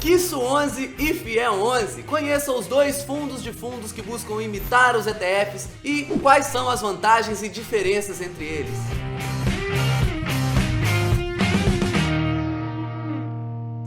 Quisu 11 e FIE 11. Conheça os dois fundos de fundos que buscam imitar os ETFs e quais são as vantagens e diferenças entre eles.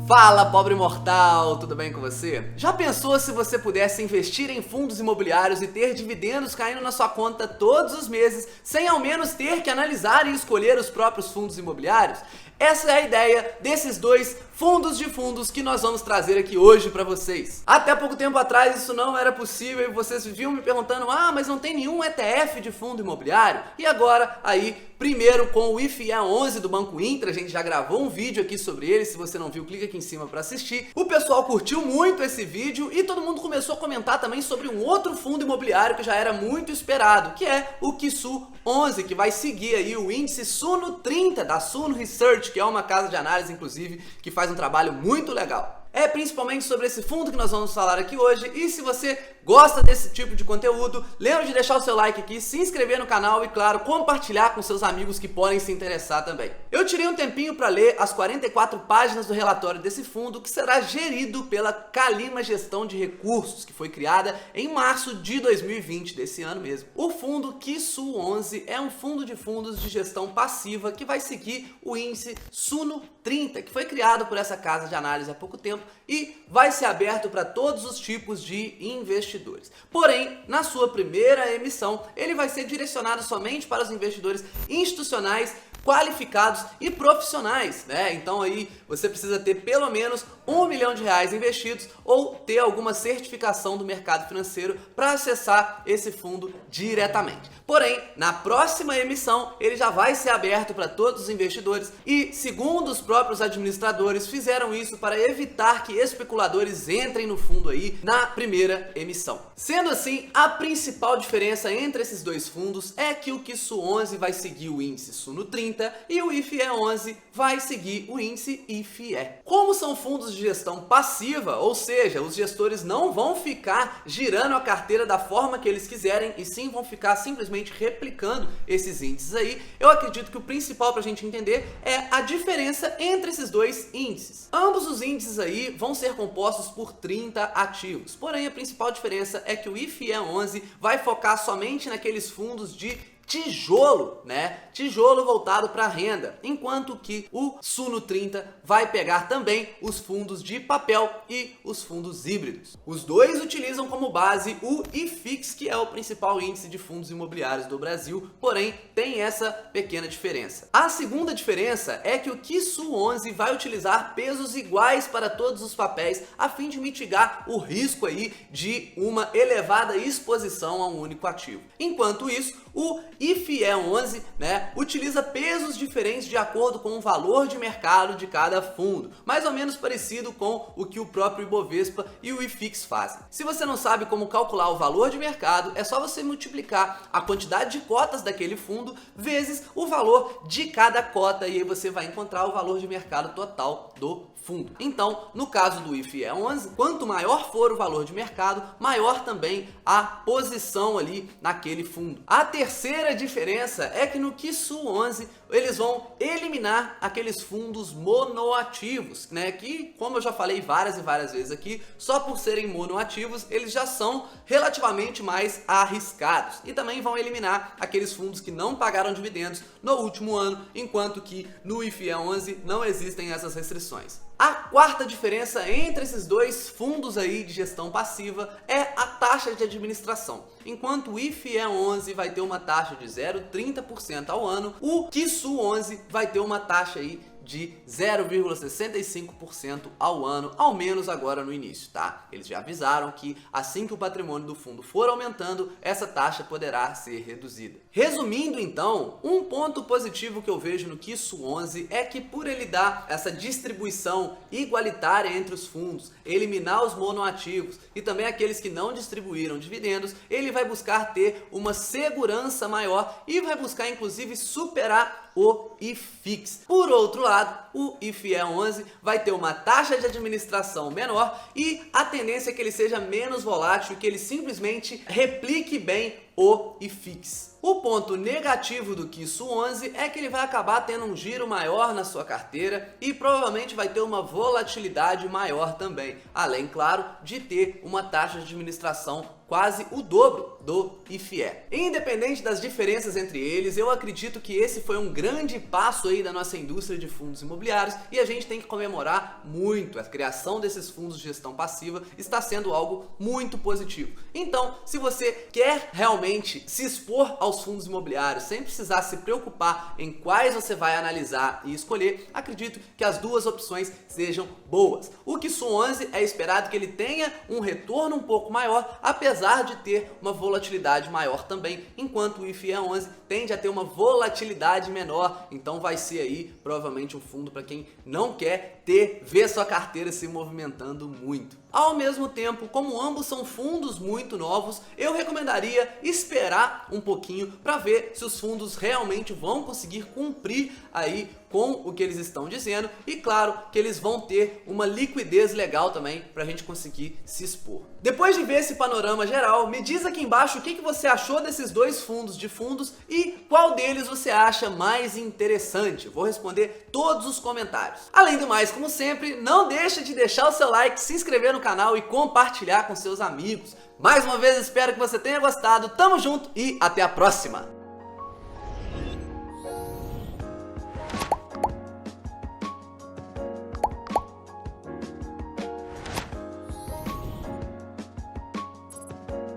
Fala, pobre mortal, tudo bem com você? Já pensou se você pudesse investir em fundos imobiliários e ter dividendos caindo na sua conta todos os meses, sem ao menos ter que analisar e escolher os próprios fundos imobiliários? Essa é a ideia desses dois fundos de fundos que nós vamos trazer aqui hoje para vocês. Até pouco tempo atrás isso não era possível e vocês viviam me perguntando: ah, mas não tem nenhum ETF de fundo imobiliário? E agora, aí, primeiro com o FIE 11 do Banco Inter, a gente já gravou um vídeo aqui sobre ele, se você não viu, clica aqui em cima para assistir. O pessoal curtiu muito esse vídeo e todo mundo começou a comentar também sobre um outro fundo imobiliário que já era muito esperado, que é o Quisu 11, que vai seguir aí o índice Suno 30 da Suno Research, que é uma casa de análise, inclusive, que faz um trabalho muito legal. É principalmente sobre esse fundo que nós vamos falar aqui hoje, e se você gosta desse tipo de conteúdo, lembra de deixar o seu like aqui, se inscrever no canal e, claro, compartilhar com seus amigos que podem se interessar também. Eu tirei um tempinho para ler as 44 páginas do relatório desse fundo, que será gerido pela Calima Gestão de Recursos, que foi criada em março de 2020, desse ano mesmo. O fundo Quisu 11 é um fundo de fundos de gestão passiva que vai seguir o índice Suno 30, que foi criado por essa casa de análise há pouco tempo e vai ser aberto para todos os tipos de investidores. Porém, na sua primeira emissão, ele vai ser direcionado somente para os investidores institucionais, qualificados e profissionais, né? Então aí você precisa ter pelo menos R$1 milhão investidos ou ter alguma certificação do mercado financeiro para acessar esse fundo diretamente. Porém, na próxima emissão, ele já vai ser aberto para todos os investidores e, segundo os próprios administradores, fizeram isso para evitar que especuladores entrem no fundo aí na primeira emissão. Sendo assim, a principal diferença entre esses dois fundos é que o Quisu 11 vai seguir o índice Suno 30 e o FIE 11 vai seguir o índice IFIE. Como são fundos de gestão passiva, ou seja, os gestores não vão ficar girando a carteira da forma que eles quiserem e sim vão ficar simplesmente replicando esses índices aí, eu acredito que o principal para a gente entender é a diferença entre esses dois índices. Ambos os índices aí vão ser compostos por 30 ativos, porém a principal diferença é que o IFIE 11 vai focar somente naqueles fundos de tijolo, né? Tijolo voltado para renda, enquanto que o Suno 30 vai pegar também os fundos de papel e os fundos híbridos. Os dois utilizam como base o IFIX, que é o principal índice de fundos imobiliários do Brasil, porém tem essa pequena diferença. A segunda diferença é que o Quisu 11 vai utilizar pesos iguais para todos os papéis, a fim de mitigar o risco aí de uma elevada exposição a um único ativo. Enquanto isso, o IFIE 11, né, utiliza pesos diferentes de acordo com o valor de mercado de cada fundo, mais ou menos parecido com o que o próprio Ibovespa e o IFIX fazem. Se você não sabe como calcular o valor de mercado, é só você multiplicar a quantidade de cotas daquele fundo vezes o valor de cada cota e aí você vai encontrar o valor de mercado total do fundo. Então, no caso do IFIE 11, quanto maior for o valor de mercado, maior também a posição ali naquele fundo. A terceira diferença é que no Quisu 11 eles vão eliminar aqueles fundos monoativos, né? Que, como eu já falei várias e várias vezes aqui, só por serem monoativos eles já são relativamente mais arriscados. E também vão eliminar aqueles fundos que não pagaram dividendos no último ano, enquanto que no IFIE 11 não existem essas restrições. A quarta diferença entre esses dois fundos aí de gestão passiva é a taxa de administração. Enquanto o IFIE 11 vai ter uma taxa de 0,30% ao ano, o Quisu 11 vai ter uma taxa aí de 0,65% ao ano, ao menos agora no início, tá? Eles já avisaram que assim que o patrimônio do fundo for aumentando, essa taxa poderá ser reduzida. Resumindo então, um ponto positivo que eu vejo no Quisu 11 é que por ele dar essa distribuição igualitária entre os fundos, eliminar os monoativos e também aqueles que não distribuíram dividendos, ele vai buscar ter uma segurança maior e vai buscar inclusive superar o IFIX. Por outro lado, o IFIE 11 vai ter uma taxa de administração menor e a tendência é que ele seja menos volátil e que ele simplesmente replique bem o IFIX. O ponto negativo do KISSO 11 é que ele vai acabar tendo um giro maior na sua carteira e provavelmente vai ter uma volatilidade maior também, além, claro, de ter uma taxa de administração quase o dobro do IFIE. Independente das diferenças entre eles, eu acredito que esse foi um grande passo aí da nossa indústria de fundos imobiliários e a gente tem que comemorar muito. A criação desses fundos de gestão passiva está sendo algo muito positivo. Então, se você quer realmente se expor aos fundos imobiliários sem precisar se preocupar em quais você vai analisar e escolher, acredito que as duas opções sejam boas. O KISSO 11 é esperado que ele tenha um retorno um pouco maior, apesar de ter uma volatilidade maior também, enquanto o IFIE 11 tende a ter uma volatilidade menor, então vai ser aí provavelmente um fundo para quem não quer ver sua carteira se movimentando muito. Ao mesmo tempo, como ambos são fundos muito novos, eu recomendaria esperar um pouquinho para ver se os fundos realmente vão conseguir cumprir aí com o que eles estão dizendo e claro que eles vão ter uma liquidez legal também para a gente conseguir se expor. Depois de ver esse panorama geral, me diz aqui embaixo o que você achou desses dois fundos de fundos e qual deles você acha mais interessante. Eu vou responder todos os comentários. Além do mais, como sempre, não deixa de deixar o seu like, se inscrever no canal e compartilhar com seus amigos. Mais uma vez, espero que você tenha gostado. Tamo junto e até a próxima!